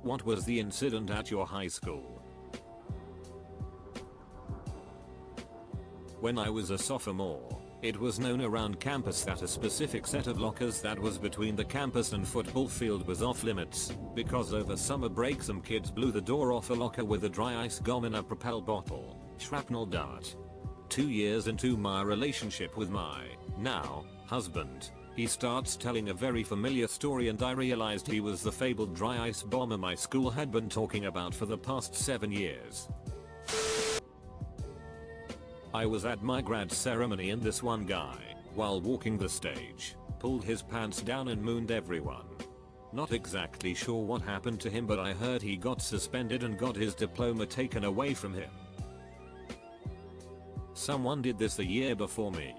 What was the incident at your high school? When I was a sophomore, it was known around campus that a specific set of lockers that was between the campus and football field was off limits, because over summer break some kids blew the door off a locker with a dry ice gum in a Propel bottle, shrapnel dart. 2 years into my relationship with my, now, husband, he starts telling a very familiar story and I realized he was the fabled dry ice bomber my school had been talking about for the past 7 years. I was at my grad ceremony and this one guy, while walking the stage, pulled his pants down and mooned everyone. Not exactly sure what happened to him, but I heard he got suspended and got his diploma taken away from him. Someone did this a year before me.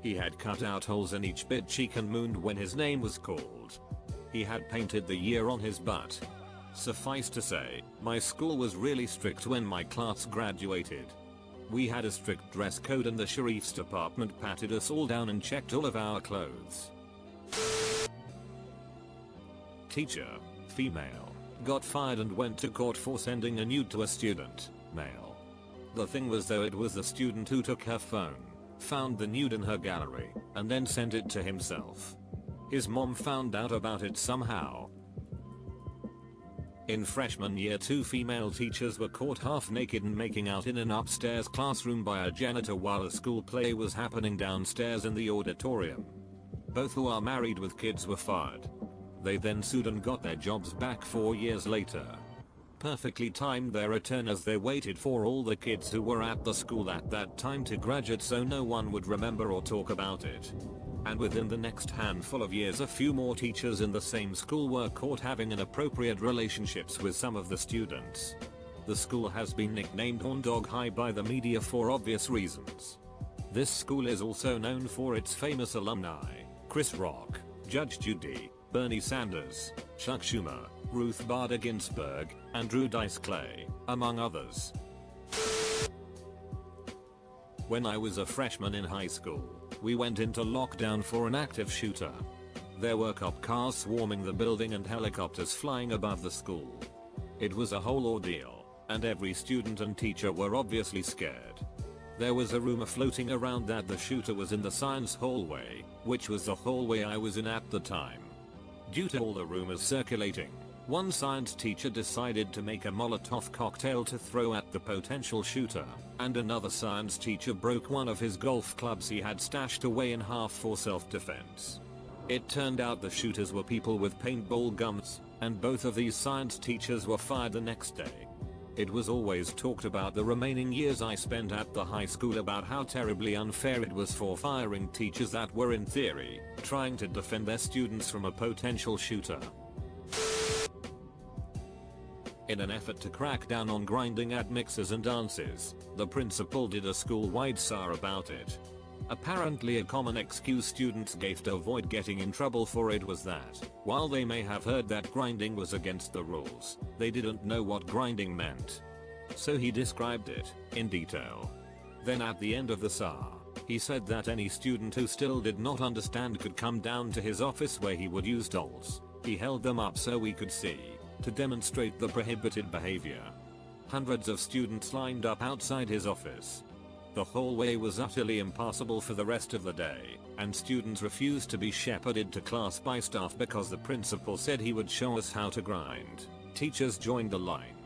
He had cut out holes in each bit cheek and mooned when his name was called. He had painted the year on his butt. Suffice to say, my school was really strict when my class graduated. We had a strict dress code and the sheriff's department patted us all down and checked all of our clothes. Teacher, female, got fired and went to court for sending a nude to a student, male. The thing was though, it was the student who took her phone, found the nude in her gallery, and then sent it to himself. His mom found out about it somehow. In freshman year, 2 female teachers were caught half naked and making out in an upstairs classroom by a janitor while a school play was happening downstairs in the auditorium. Both who are married with kids were fired. They then sued and got their jobs back 4 years later. Perfectly timed their return as they waited for all the kids who were at the school at that time to graduate so no one would remember or talk about it. And within the next handful of years a few more teachers in the same school were caught having inappropriate relationships with some of the students. The school has been nicknamed Horn Dog High by the media for obvious reasons. This school is also known for its famous alumni, Chris Rock, Judge Judy, Bernie Sanders, Chuck Schumer, Ruth Bader Ginsburg, and Drew Dice Clay, among others. When I was a freshman in high school, we went into lockdown for an active shooter. There were cop cars swarming the building and helicopters flying above the school. It was a whole ordeal, and every student and teacher were obviously scared. There was a rumor floating around that the shooter was in the science hallway, which was the hallway I was in at the time. Due to all the rumors circulating, one science teacher decided to make a Molotov cocktail to throw at the potential shooter, and another science teacher broke one of his golf clubs he had stashed away in half for self-defense. It turned out the shooters were people with paintball guns, and both of these science teachers were fired the next day. It was always talked about the remaining years I spent at the high school about how terribly unfair it was for firing teachers that were in theory trying to defend their students from a potential shooter. In an effort to crack down on grinding at mixers and dances, the principal did a school-wide SAR about it. Apparently a common excuse students gave to avoid getting in trouble for it was that, while they may have heard that grinding was against the rules, they didn't know what grinding meant. So he described it, in detail. Then at the end of the SAR, he said that any student who still did not understand could come down to his office where he would use dolls. He held them up so we could see, to demonstrate the prohibited behavior. Hundreds of students lined up outside his office. The hallway was utterly impassable for the rest of the day, and students refused to be shepherded to class by staff because the principal said he would show us how to grind. Teachers joined the line.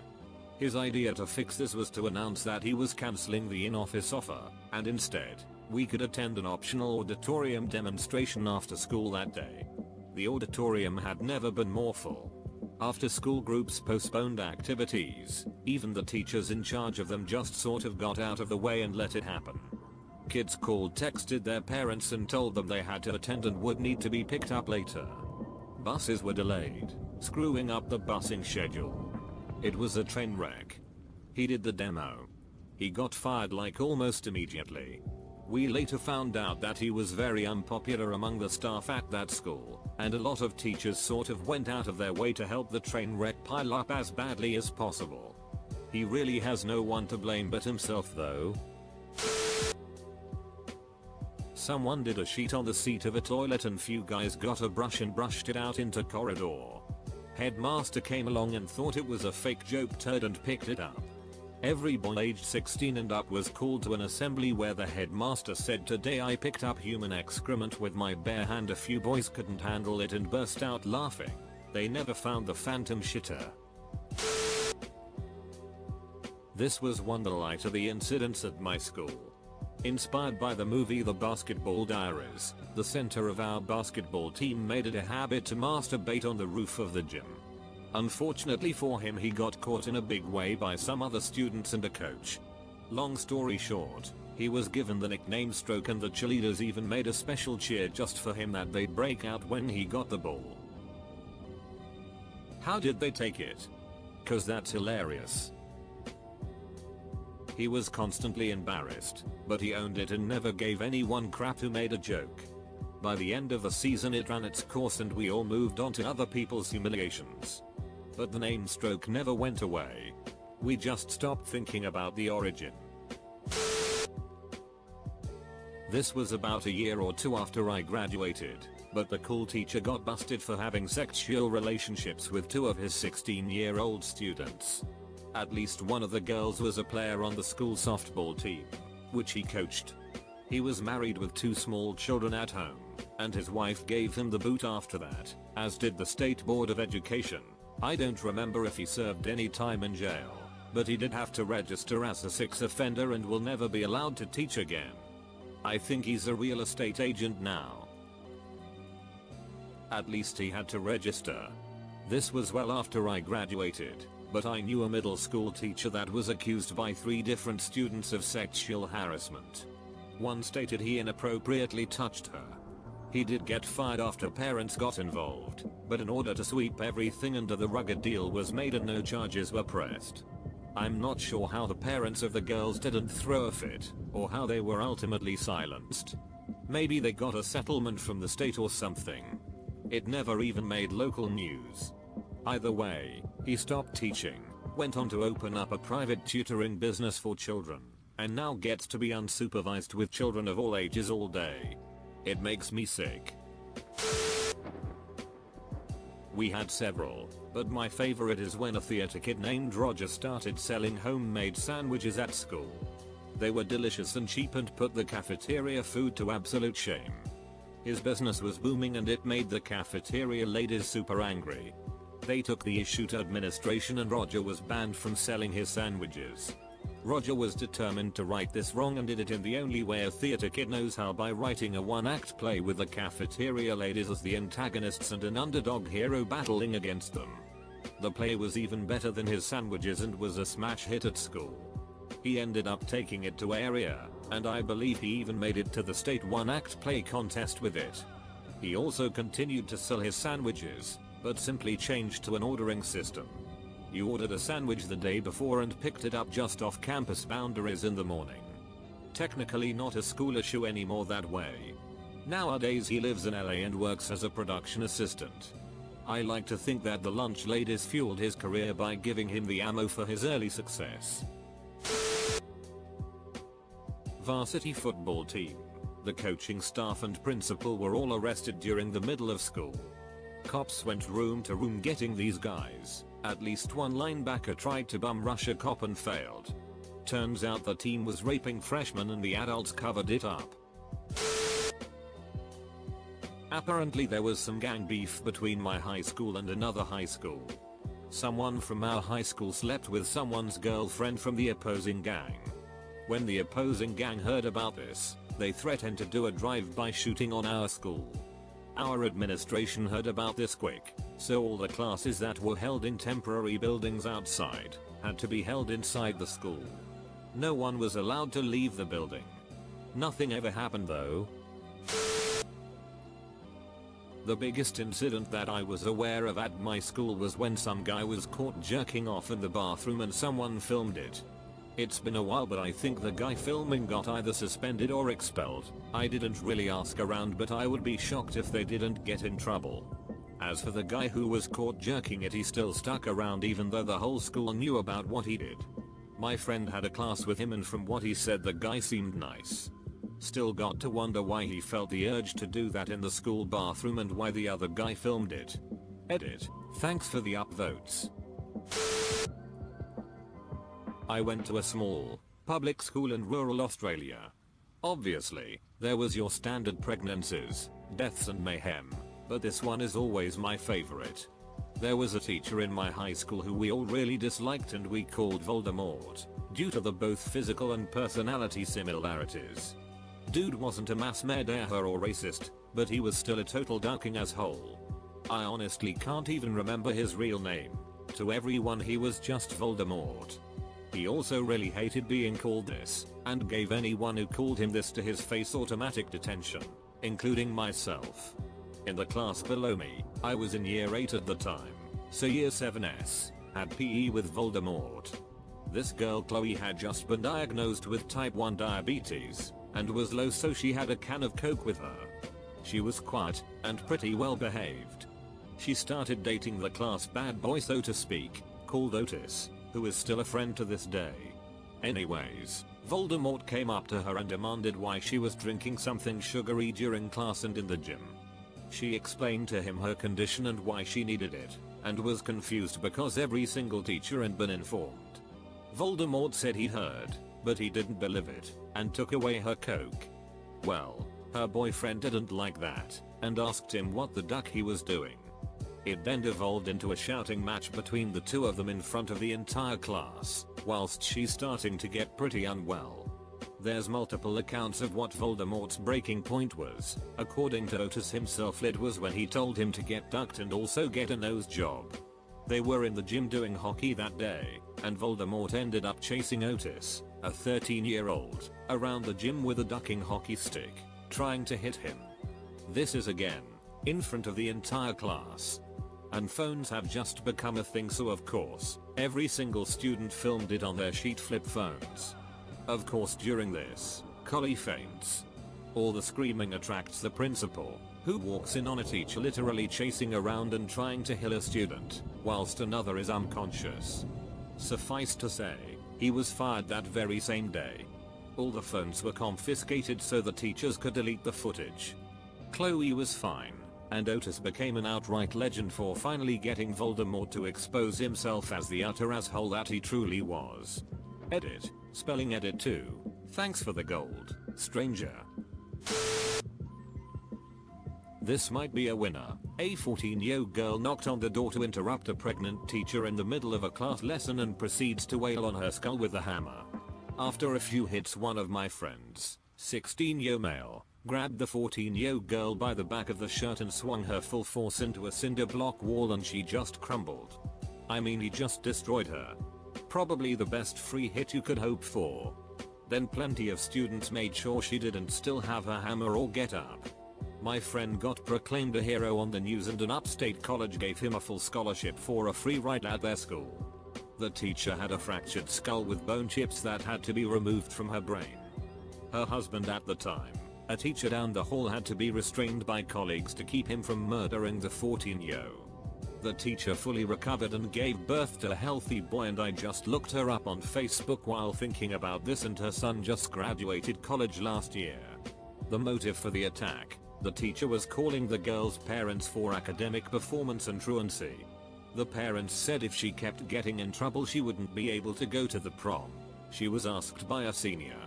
His idea to fix this was to announce that he was cancelling the in-office offer, and instead, we could attend an optional auditorium demonstration after school that day. The auditorium had never been more full. After school groups postponed activities, even the teachers in charge of them just sort of got out of the way and let it happen. Kids called, texted their parents and told them they had to attend and would need to be picked up later. Buses were delayed, screwing up the busing schedule. It was a train wreck. He did the demo. He got fired like almost immediately. We later found out that he was very unpopular among the staff at that school, and a lot of teachers sort of went out of their way to help the train wreck pile up as badly as possible. He really has no one to blame but himself though. Someone did a sheet on the seat of a toilet and few guys got a brush and brushed it out into corridor. Headmaster came along and thought it was a fake joke turd and picked it up. Every boy aged 16 and up was called to an assembly where the headmaster said, "Today I picked up human excrement with my bare hand." A few boys couldn't handle it and burst out laughing. They never found the phantom shitter. This was one light of the incidents at my school. Inspired by the movie The Basketball Diaries, the center of our basketball team made it a habit to masturbate on the roof of the gym. Unfortunately for him, he got caught in a big way by some other students and a coach. Long story short, he was given the nickname Stroke, and the cheerleaders even made a special cheer just for him that they'd break out when he got the ball. How did they take it? 'Cause that's hilarious. He was constantly embarrassed, but he owned it and never gave anyone crap who made a joke. By the end of the season it ran its course and we all moved on to other people's humiliations. But the name Stroke never went away. We just stopped thinking about the origin. This was about a year or two after I graduated, but the cool teacher got busted for having sexual relationships with two of his 16-year-old students. At least one of the girls was a player on the school softball team, which he coached. He was married with 2 small children at home, and his wife gave him the boot after that, as did the State Board of Education. I don't remember if he served any time in jail, but he did have to register as a sex offender and will never be allowed to teach again. I think he's a real estate agent now. At least he had to register. This was well after I graduated, but I knew a middle school teacher that was accused by 3 different students of sexual harassment. One stated he inappropriately touched her. He did get fired after parents got involved, but in order to sweep everything under the rug, a deal was made and no charges were pressed. I'm not sure how the parents of the girls didn't throw a fit, or how they were ultimately silenced. Maybe they got a settlement from the state or something. It never even made local news. Either way, he stopped teaching, went on to open up a private tutoring business for children, and now gets to be unsupervised with children of all ages all day. It makes me sick. We had several, but my favorite is when a theater kid named Roger started selling homemade sandwiches at school. They were delicious and cheap and put the cafeteria food to absolute shame. His business was booming and it made the cafeteria ladies super angry. They took the issue to administration and Roger was banned from selling his sandwiches. Roger was determined to right this wrong and did it in the only way a theater kid knows how, by writing a one-act play with the cafeteria ladies as the antagonists and an underdog hero battling against them. The play was even better than his sandwiches and was a smash hit at school. He ended up taking it to area, and I believe he even made it to the state one-act play contest with it. He also continued to sell his sandwiches, but simply changed to an ordering system. You ordered a sandwich the day before and picked it up just off campus boundaries in the morning. Technically not a school issue anymore that way. Nowadays he lives in LA and works as a production assistant. I like to think that the lunch ladies fueled his career by giving him the ammo for his early success. Varsity football team. The coaching staff and principal were all arrested during the middle of school. Cops went room to room getting these guys. At least one linebacker tried to bum rush a cop and failed. Turns out the team was raping freshmen and the adults covered it up. Apparently there was some gang beef between my high school and another high school. Someone from our high school slept with someone's girlfriend from the opposing gang. When the opposing gang heard about this, they threatened to do a drive-by shooting on our school. Our administration heard about this quick, so all the classes that were held in temporary buildings outside had to be held inside the school. No one was allowed to leave the building. Nothing ever happened though. The biggest incident that I was aware of at my school was when some guy was caught jerking off in the bathroom and someone filmed it. It's been a while, but I think the guy filming got either suspended or expelled. I didn't really ask around, but I would be shocked if they didn't get in trouble. As for the guy who was caught jerking it, he still stuck around even though the whole school knew about what he did. My friend had a class with him and from what he said the guy seemed nice. Still got to wonder why he felt the urge to do that in the school bathroom and why the other guy filmed it. Edit. Thanks for the upvotes. I went to a small, public school in rural Australia. Obviously, there was your standard pregnancies, deaths and mayhem, but this one is always my favorite. There was a teacher in my high school who we all really disliked and we called Voldemort, due to the both physical and personality similarities. Dude wasn't a mass murderer or racist, but he was still a total ducking asshole. I honestly can't even remember his real name. To everyone he was just Voldemort. He also really hated being called this, and gave anyone who called him this to his face automatic detention, including myself. In the class below me, I was in year 8 at the time, so year 7s, had PE with Voldemort. This girl Chloe had just been diagnosed with type 1 diabetes, and was low, so she had a can of Coke with her. She was quiet, and pretty well behaved. She started dating the class bad boy, so to speak, called Otis, who is still a friend to this day. Anyways, Voldemort came up to her and demanded why she was drinking something sugary during class and in the gym. She explained to him her condition and why she needed it, and was confused because every single teacher had been informed. Voldemort said he heard, but he didn't believe it, and took away her Coke. Well, her boyfriend didn't like that, and asked him what the duck he was doing. It then devolved into a shouting match between the two of them in front of the entire class, whilst she's starting to get pretty unwell. There's multiple accounts of what Voldemort's breaking point was. According to Otis himself, it was when he told him to get ducked and also get a nose job. They were in the gym doing hockey that day, and Voldemort ended up chasing Otis, a 13-year-old, around the gym with a ducking hockey stick, trying to hit him. This is again, in front of the entire class. And phones have just become a thing, so of course, every single student filmed it on their sheet flip phones. Of course, during this, Collie faints. All the screaming attracts the principal, who walks in on a teacher literally chasing around and trying to heal a student, whilst another is unconscious. Suffice to say, he was fired that very same day. All the phones were confiscated so the teachers could delete the footage. Chloe was fine, and Otis became an outright legend for finally getting Voldemort to expose himself as the utter asshole that he truly was. Edit. Spelling edit too. Thanks for the gold, stranger. This might be a winner. A 14-year-old girl knocked on the door to interrupt a pregnant teacher in the middle of a class lesson and proceeds to wail on her skull with a hammer. After a few hits, one of my friends, 16-year-old male, grabbed the 14-year-old girl by the back of the shirt and swung her full force into a cinder block wall, and she just crumbled. I mean, he just destroyed her. Probably the best free hit you could hope for. Then plenty of students made sure she didn't still have her hammer or get up. My friend got proclaimed a hero on the news, and an upstate college gave him a full scholarship for a free ride at their school. The teacher had a fractured skull with bone chips that had to be removed from her brain. Her husband at the time, a teacher down the hall, had to be restrained by colleagues to keep him from murdering the 14-year-old. The teacher fully recovered and gave birth to a healthy boy, and I just looked her up on Facebook while thinking about this, and her son just graduated college last year. The motive for the attack: the teacher was calling the girl's parents for academic performance and truancy. The parents said if she kept getting in trouble she wouldn't be able to go to the prom. She was asked by a senior.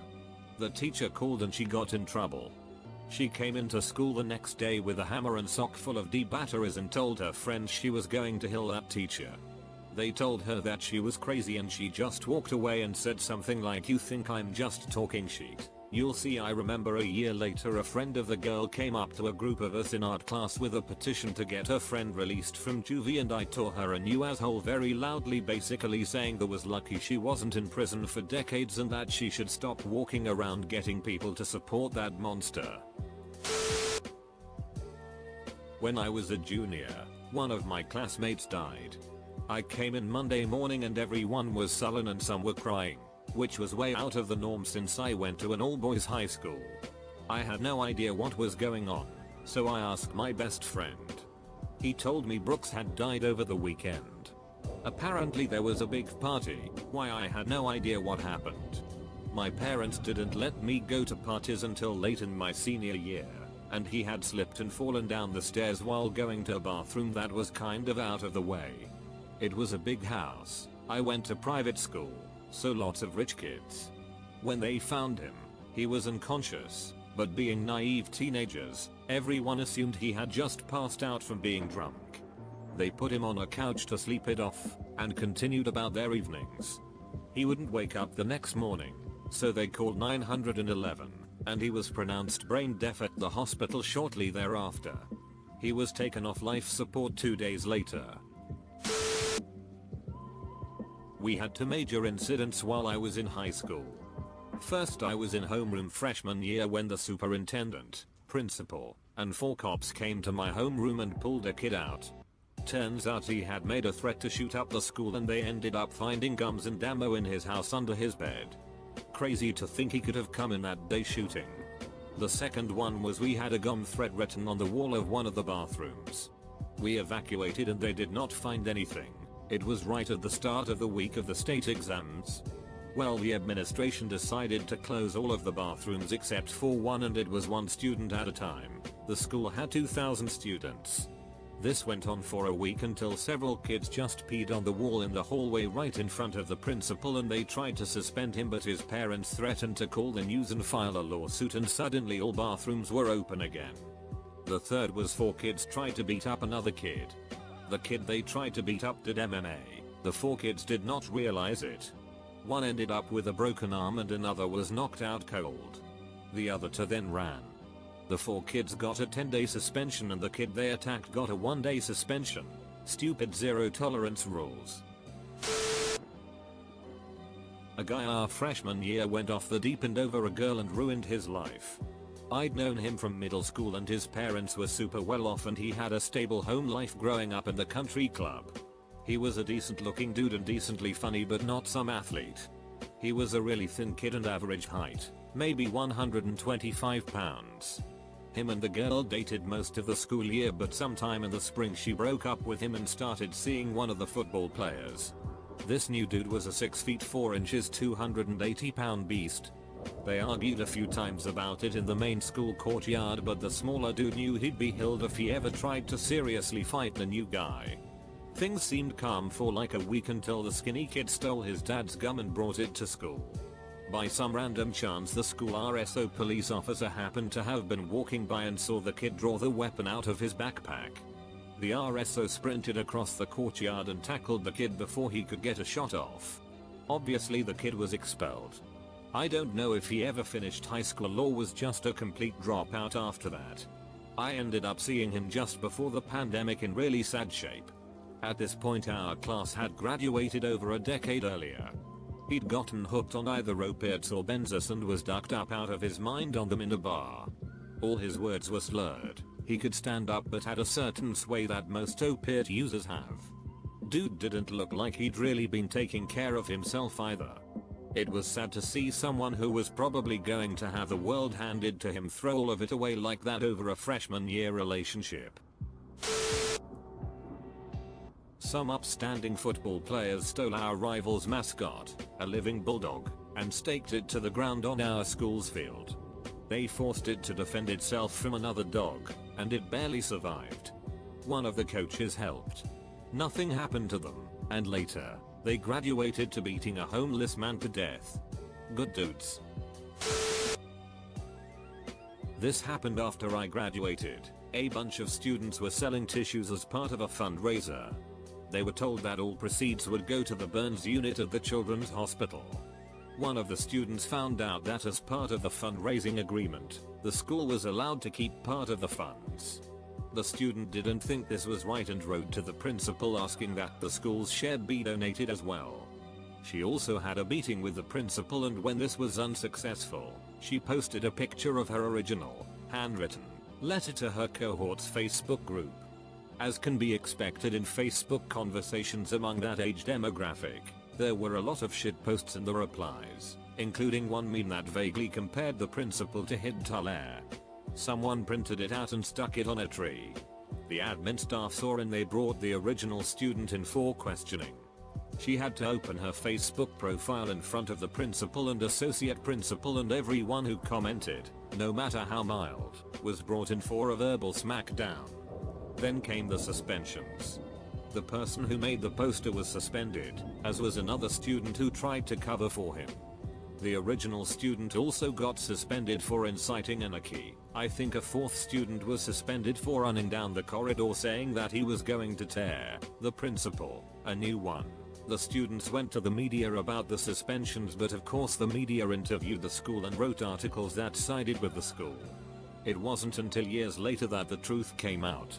The teacher called and she got in trouble. She came into school the next day with a hammer and sock full of batteries and told her friends she was going to heal that teacher. They told her that she was crazy, and she just walked away and said something like, "You think I'm just talking shit? You'll see." I remember a year later a friend of the girl came up to a group of us in art class with a petition to get her friend released from juvie, and I tore her a new asshole very loudly, basically saying that was lucky she wasn't in prison for decades and that she should stop walking around getting people to support that monster. When I was a junior, one of my classmates died. I came in Monday morning and everyone was sullen and some were crying, which was way out of the norm since I went to an all-boys high school. I had no idea what was going on, so I asked my best friend. He told me Brooks had died over the weekend. Apparently there was a big party. Why, I had no idea what happened. My parents didn't let me go to parties until late in my senior year, and he had slipped and fallen down the stairs while going to a bathroom that was kind of out of the way. It was a big house. I went to private school, so lots of rich kids. When they found him, he was unconscious, but being naive teenagers, everyone assumed he had just passed out from being drunk. They put him on a couch to sleep it off, and continued about their evenings. He wouldn't wake up the next morning, so they called 911, and he was pronounced brain deaf at the hospital shortly thereafter. He was taken off life support 2 days later. We had two major incidents while I was in high school. First, I was in homeroom freshman year when the superintendent, principal, and 4 cops came to my homeroom and pulled a kid out. Turns out he had made a threat to shoot up the school, and they ended up finding guns and ammo in his house under his bed. Crazy to think he could have come in that day shooting. The second one was we had a gun threat written on the wall of one of the bathrooms. We evacuated and they did not find anything. It was right at the start of the week of the state exams. Well, the administration decided to close all of the bathrooms except for one, and it was one student at a time. The school had 2,000 students. This went on for a week until several kids just peed on the wall in the hallway right in front of the principal, and they tried to suspend him, but his parents threatened to call the news and file a lawsuit, and suddenly all bathrooms were open again. The third was 4 kids tried to beat up another kid. The kid they tried to beat up did MMA. The 4 kids did not realize it. One ended up with a broken arm and another was knocked out cold. The other 2 then ran. The 4 kids got a 10-day suspension and the kid they attacked got a 1-day suspension. Stupid zero tolerance rules. A guy our freshman year went off the deep end over a girl and ruined his life. I'd known him from middle school and his parents were super well off and he had a stable home life growing up in the country club. He was a decent looking dude and decently funny, but not some athlete. He was a really thin kid and average height, maybe 125 pounds. Him and the girl dated most of the school year, but sometime in the spring she broke up with him and started seeing one of the football players. This new dude was a 6 feet 4 inches 280 pound beast. They argued a few times about it in the main school courtyard, but the smaller dude knew he'd be killed if he ever tried to seriously fight the new guy. Things seemed calm for like a week until the skinny kid stole his dad's gum and brought it to school. By some random chance, the school RSO police officer happened to have been walking by and saw the kid draw the weapon out of his backpack. The RSO sprinted across the courtyard and tackled the kid before he could get a shot off. Obviously the kid was expelled. I don't know if he ever finished high school or was just a complete dropout after that. I ended up seeing him just before the pandemic in really sad shape. At this point our class had graduated over a decade earlier. He'd gotten hooked on either opiates or benzos and was ducked up out of his mind on them in a bar. All his words were slurred. He could stand up but had a certain sway that most opiate users have. Dude didn't look like he'd really been taking care of himself either. It was sad to see someone who was probably going to have the world handed to him throw all of it away like that over a freshman year relationship. Some upstanding football players stole our rival's mascot, a living bulldog, and staked it to the ground on our school's field. They forced it to defend itself from another dog, and it barely survived. One of the coaches helped. Nothing happened to them, and later, they graduated to beating a homeless man to death. Good dudes. This happened after I graduated. A bunch of students were selling tissues as part of a fundraiser. They were told that all proceeds would go to the burns unit at the children's hospital. One of the students found out that as part of the fundraising agreement, the school was allowed to keep part of the funds. The student didn't think this was right and wrote to the principal asking that the school's share be donated as well. She also had a meeting with the principal, and when this was unsuccessful, she posted a picture of her original, handwritten, letter to her cohort's Facebook group. As can be expected in Facebook conversations among that age demographic, there were a lot of shitposts in the replies, including one meme that vaguely compared the principal to Hitler. Someone printed it out and stuck it on a tree. The admin staff saw and they brought the original student in for questioning. She had to open her Facebook profile in front of the principal and associate principal, and everyone who commented, no matter how mild, was brought in for a verbal smackdown. Then came the suspensions. The person who made the poster was suspended, as was another student who tried to cover for him. The original student also got suspended for inciting anarchy. I think a fourth student was suspended for running down the corridor saying that he was going to tear the principal a new one. The students went to the media about the suspensions, but of course the media interviewed the school and wrote articles that sided with the school. It wasn't until years later that the truth came out.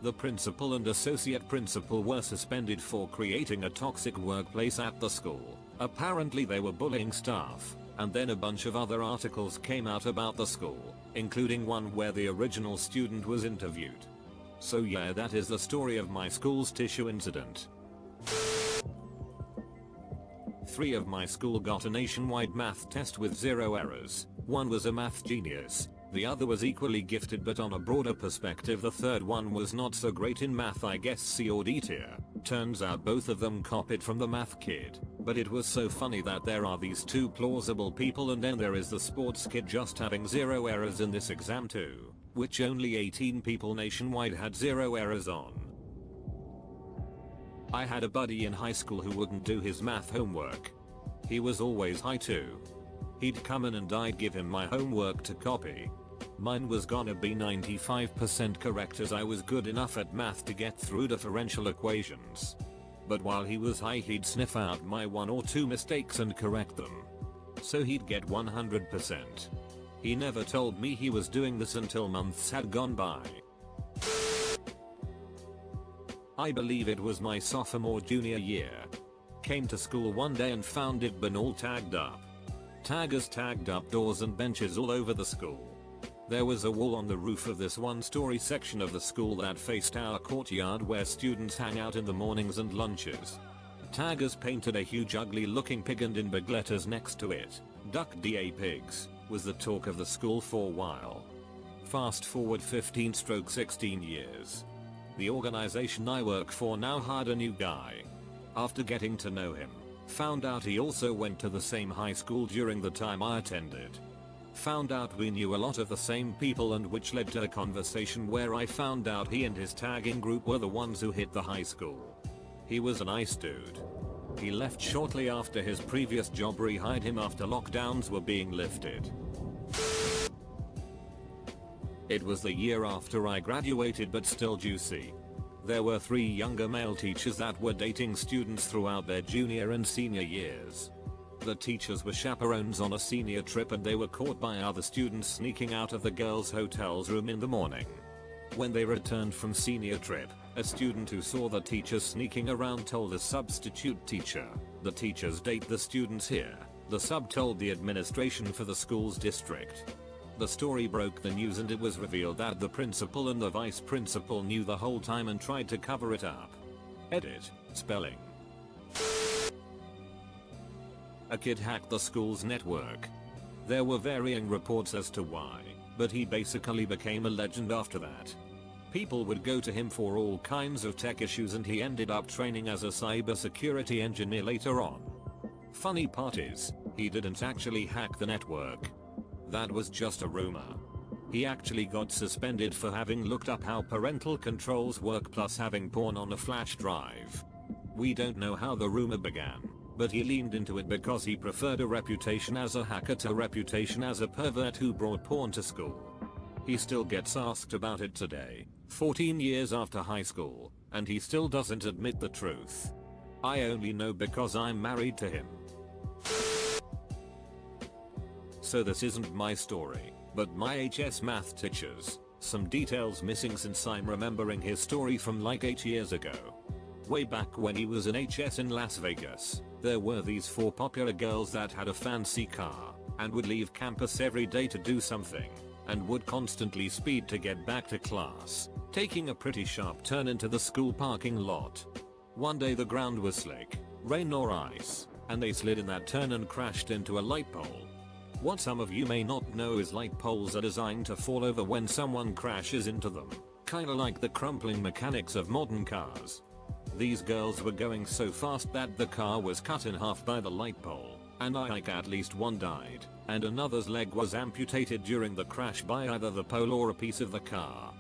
The principal and associate principal were suspended for creating a toxic workplace at the school. Apparently they were bullying staff, and then a bunch of other articles came out about the school, including one where the original student was interviewed. So yeah, that is the story of my school's tissue incident. 3 of my school got a nationwide math test with 0 errors. One was a math genius. The other was equally gifted, but on a broader perspective the third one was not so great in math, I guess C or D tier. Turns out both of them copied from the math kid. But it was so funny that there are these 2 plausible people, and then there is the sports kid just having 0 errors in this exam too, which only 18 people nationwide had 0 errors on. I had a buddy in high school who wouldn't do his math homework. He was always high too. He'd come in and I'd give him my homework to copy. Mine was gonna be 95% correct, as I was good enough at math to get through differential equations. But while he was high, he'd sniff out my 1 or 2 mistakes and correct them. So he'd get 100%. He never told me he was doing this until months had gone by. I believe it was my sophomore junior year. Came to school one day and found it been all tagged up. Taggers tagged up doors and benches all over the school. There was a wall on the roof of this one-story section of the school that faced our courtyard where students hang out in the mornings and lunches. Taggers painted a huge ugly looking pig, and in big letters next to it, "Duck da pigs," was the talk of the school for a while. Fast forward 15-16 years. The organization I work for now hired a new guy. After getting to know him, found out he also went to the same high school during the time I attended. Found out we knew a lot of the same people, and which led to a conversation where I found out he and his tagging group were the ones who hit the high school. He was a nice dude. He left shortly after his previous job rehired him after lockdowns were being lifted. It was the year after I graduated, but still juicy. There were 3 younger male teachers that were dating students throughout their junior and senior years. The teachers were chaperones on a senior trip, and they were caught by other students sneaking out of the girls' hotel's room in the morning. When they returned from senior trip, a student who saw the teachers sneaking around told a substitute teacher, "The teachers date the students here." The sub told the administration for the school's district. The story broke the news, and it was revealed that the principal and the vice principal knew the whole time and tried to cover it up. Edit. Spelling. A kid hacked the school's network. There were varying reports as to why, but he basically became a legend after that. People would go to him for all kinds of tech issues, and he ended up training as a cybersecurity engineer later on. Funny part is, he didn't actually hack the network. That was just a rumor. He actually got suspended for having looked up how parental controls work, plus having porn on a flash drive. We don't know how the rumor began, but he leaned into it because he preferred a reputation as a hacker to a reputation as a pervert who brought porn to school. He still gets asked about it today, 14 years after high school, and he still doesn't admit the truth. I only know because I'm married to him. So this isn't my story, but my HS math teacher's. Some details missing since I'm remembering his story from like 8 years ago. Way back when he was in HS in Las Vegas, there were these 4 popular girls that had a fancy car, and would leave campus every day to do something, and would constantly speed to get back to class, taking a pretty sharp turn into the school parking lot. One day the ground was slick, rain or ice, and they slid in that turn and crashed into a light pole. What some of you may not know is light poles are designed to fall over when someone crashes into them, kinda like the crumpling mechanics of modern cars. These girls were going so fast that the car was cut in half by the light pole, and at least one died, and another's leg was amputated during the crash by either the pole or a piece of the car.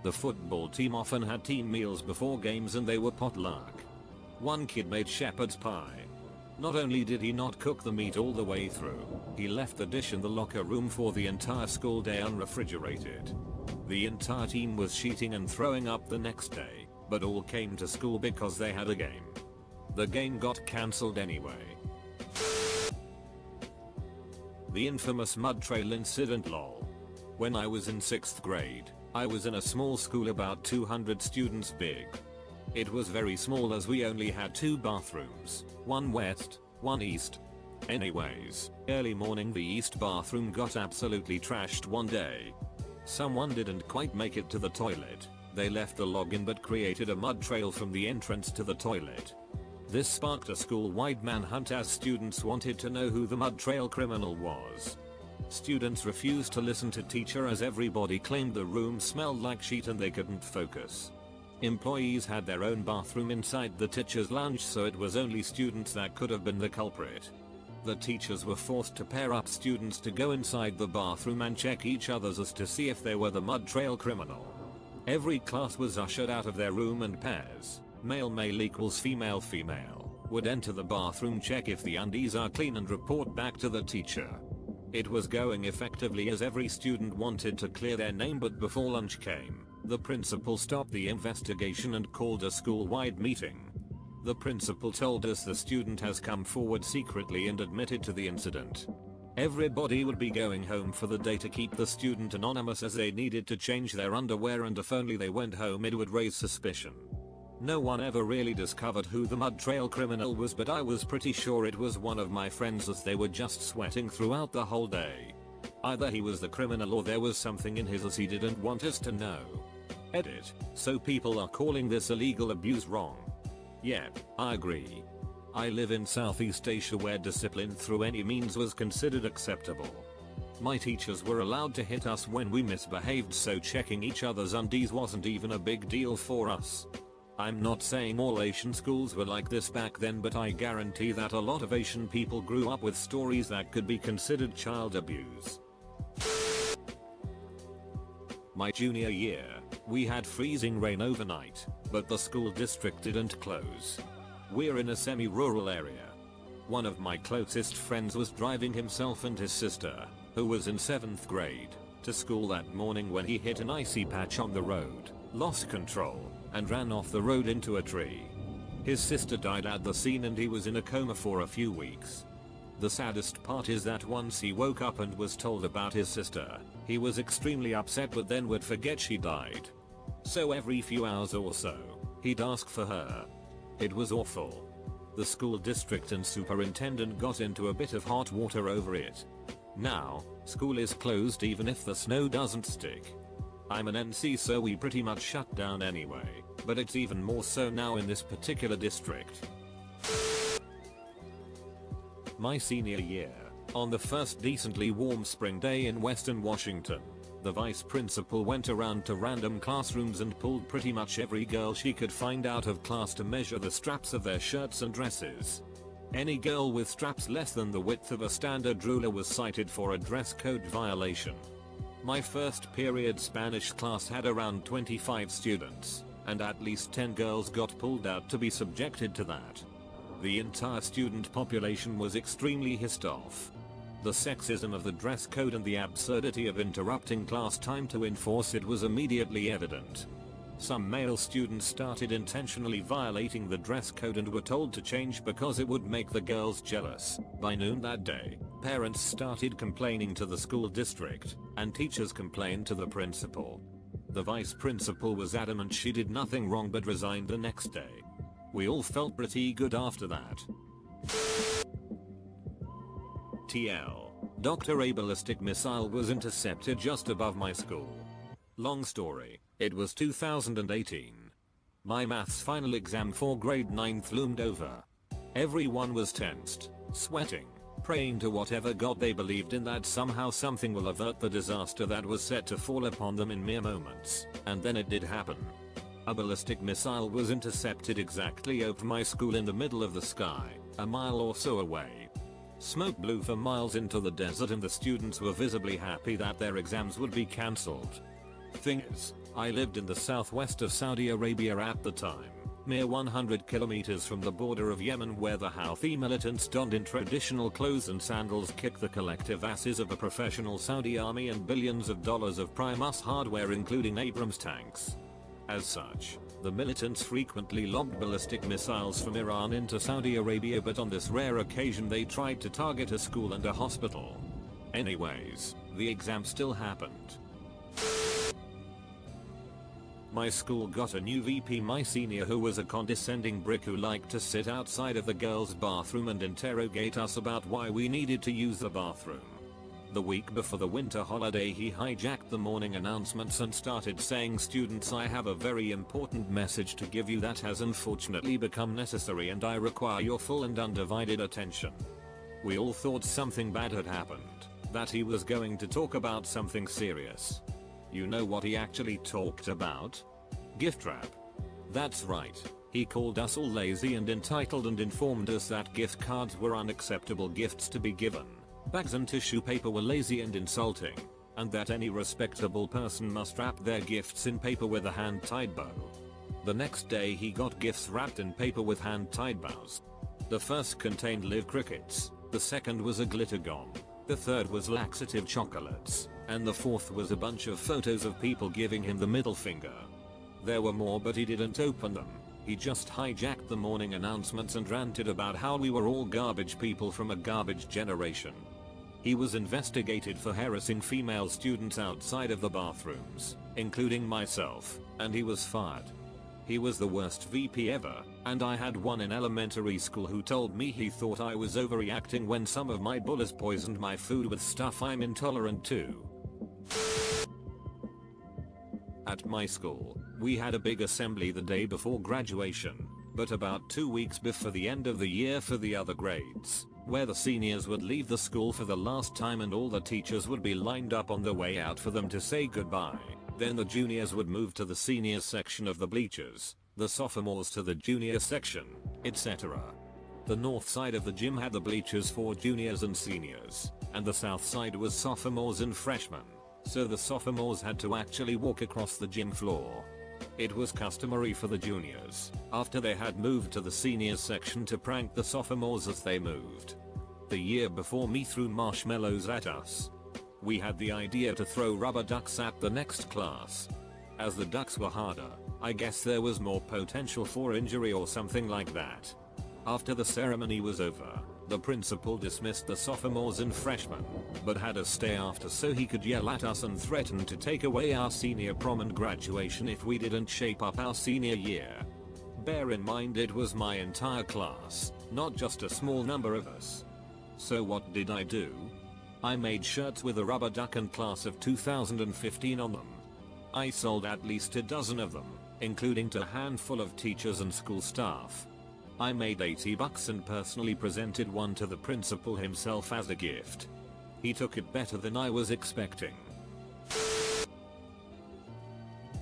The football team often had team meals before games and they were potluck. One kid made shepherd's pie. Not only did he not cook the meat all the way through, he left the dish in the locker room for the entire school day unrefrigerated. The entire team was sheeting and throwing up the next day, but all came to school because they had a game. The game got cancelled anyway. The infamous mud trail incident lol. When I was in 6th grade, I was in a small school about 200 students big. It was very small as we only had 2 bathrooms, one west, one east. Anyways, early morning the east bathroom got absolutely trashed one day. Someone didn't quite make it to the toilet. They left the login but created a mud trail from the entrance to the toilet. This sparked a school-wide manhunt as students wanted to know who the mud trail criminal was. Students refused to listen to teacher as everybody claimed the room smelled like shit and they couldn't focus. Employees had their own bathroom inside the teacher's lounge, so it was only students that could have been the culprit. The teachers were forced to pair up students to go inside the bathroom and check each other's as to see if they were the mud trail criminal. Every class was ushered out of their room and pairs, male equals female would enter the bathroom, check if the undies are clean and report back to the teacher. It was going effectively as every student wanted to clear their name, but before lunch came, the principal stopped the investigation and called a school-wide meeting. The principal told us the student has come forward secretly and admitted to the incident. Everybody would be going home for the day to keep the student anonymous as they needed to change their underwear, and if only they went home it would raise suspicion. No one ever really discovered who the mud trail criminal was, but I was pretty sure it was one of my friends as they were just sweating throughout the whole day. Either he was the criminal or there was something in his as he didn't want us to know. Edit. So people are calling this illegal abuse wrong. Yep, I agree. I live in Southeast Asia where discipline through any means was considered acceptable. My teachers were allowed to hit us when we misbehaved, so checking each other's undies wasn't even a big deal for us. I'm not saying all Asian schools were like this back then, but I guarantee that a lot of Asian people grew up with stories that could be considered child abuse. My junior year, we had freezing rain overnight, but the school district didn't close. We're in a semi-rural area. One of my closest friends was driving himself and his sister, who was in 7th grade, to school that morning when he hit an icy patch on the road, lost control, and ran off the road into a tree. His sister died at the scene and he was in a coma for a few weeks. The saddest part is that once he woke up and was told about his sister, he was extremely upset but then would forget she died. So every few hours or so, he'd ask for her. It was awful. The school district and superintendent got into a bit of hot water over it. Now, school is closed even if the snow doesn't stick. I'm an NC, so we pretty much shut down anyway, but it's even more so now in this particular district. My senior year, on the first decently warm spring day in Western Washington, the vice principal went around to random classrooms and pulled pretty much every girl she could find out of class to measure the straps of their shirts and dresses. Any girl with straps less than the width of a standard ruler was cited for a dress code violation. My first period Spanish class had around 25 students, and at least 10 girls got pulled out to be subjected to that. The entire student population was extremely pissed off. The sexism of the dress code and the absurdity of interrupting class time to enforce it was immediately evident. Some male students started intentionally violating the dress code and were told to change because it would make the girls jealous. By noon that day, parents started complaining to the school district, and teachers complained to the principal. The vice principal was adamant she did nothing wrong but resigned the next day. We all felt pretty good after that. TL. Dr. A ballistic missile was intercepted just above my school. Long story, it was 2018. My maths final exam for grade 9th loomed over. Everyone was tensed, sweating, praying to whatever god they believed in that somehow something will avert the disaster that was set to fall upon them in mere moments, and then it did happen. A ballistic missile was intercepted exactly over my school in the middle of the sky, a mile or so away. Smoke blew for miles into the desert and the students were visibly happy that their exams would be cancelled. Thing is, I lived in the southwest of Saudi Arabia at the time, mere 100 kilometers from the border of Yemen, where the Houthi militants donned in traditional clothes and sandals kick the collective asses of a professional Saudi army and billions of dollars of Primus hardware including Abrams tanks. As such, the militants frequently lobbed ballistic missiles from Iran into Saudi Arabia, but on this rare occasion they tried to target a school and a hospital. Anyways, the exam still happened. My school got a new VP, my senior, who was a condescending brick who liked to sit outside of the girls' bathroom and interrogate us about why we needed to use the bathroom. The week before the winter holiday he hijacked the morning announcements and started saying, "Students, I have a very important message to give you that has unfortunately become necessary and I require your full and undivided attention." We all thought something bad had happened, that he was going to talk about something serious. You know what he actually talked about? Gift wrap. That's right. He called us all lazy and entitled and informed us that gift cards were unacceptable gifts to be given. Bags and tissue paper were lazy and insulting, and that any respectable person must wrap their gifts in paper with a hand-tied bow. The next day he got gifts wrapped in paper with hand-tied bows. The first contained live crickets, the second was a glitter gum, the third was laxative chocolates, and the fourth was a bunch of photos of people giving him the middle finger. There were more, but he didn't open them. He just hijacked the morning announcements and ranted about how we were all garbage people from a garbage generation. He was investigated for harassing female students outside of the bathrooms, including myself, and he was fired. He was the worst VP ever, and I had one in elementary school who told me he thought I was overreacting when some of my bullies poisoned my food with stuff I'm intolerant to. At my school, we had a big assembly the day before graduation, but about 2 weeks before the end of the year for the other grades, where the seniors would leave the school for the last time and all the teachers would be lined up on the way out for them to say goodbye. Then the juniors would move to the seniors section of the bleachers, the sophomores to the junior section, etc. The north side of the gym had the bleachers for juniors and seniors, and the south side was sophomores and freshmen, so the sophomores had to actually walk across the gym floor. It was customary for the juniors, after they had moved to the seniors section, to prank the sophomores as they moved. The year before, me threw marshmallows at us. We had the idea to throw rubber ducks at the next class. As the ducks were harder, I guess there was more potential for injury or something like that. After the ceremony was over, the principal dismissed the sophomores and freshmen, but had us stay after so he could yell at us and threaten to take away our senior prom and graduation if we didn't shape up our senior year. Bear in mind it was my entire class, not just a small number of us. So what did I do? I made shirts with a rubber duck and class of 2015 on them. I sold at least a dozen of them, including to a handful of teachers and school staff. I made $80 and personally presented one to the principal himself as a gift. He took it better than I was expecting.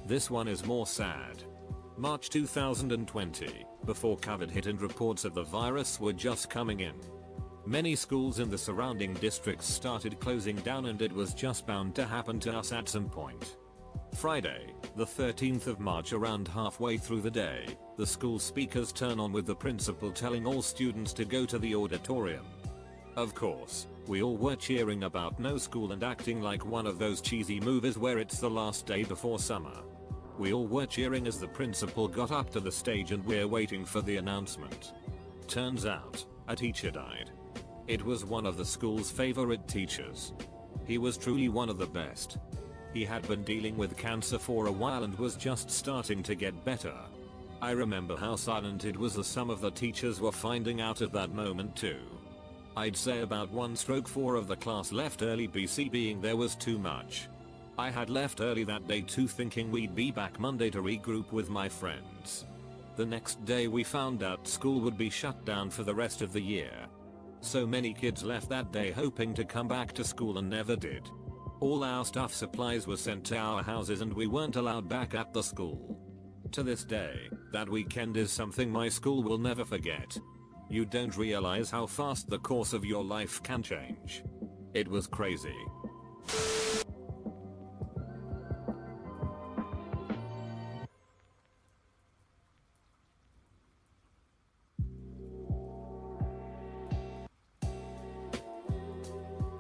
This one is more sad. March 2020, before COVID hit and reports of the virus were just coming in. Many schools in the surrounding districts started closing down and it was just bound to happen to us at some point. Friday, the 13th of March, around halfway through the day, the school speakers turn on with the principal telling all students to go to the auditorium. Of course, we all were cheering about no school and acting like one of those cheesy movies where it's the last day before summer. We all were cheering as the principal got up to the stage and we're waiting for the announcement. Turns out, a teacher died. It was one of the school's favorite teachers. He was truly one of the best. He had been dealing with cancer for a while and was just starting to get better. I remember how silent it was as some of the teachers were finding out at that moment too. I'd say about 1/4 of the class left early, BC being there was too much. I had left early that day too, thinking we'd be back Monday to regroup with my friends. The next day we found out school would be shut down for the rest of the year. So many kids left that day hoping to come back to school and never did. All our stuff supplies were sent to our houses and we weren't allowed back at the school. To this day, that weekend is something my school will never forget. You don't realize how fast the course of your life can change. It was crazy.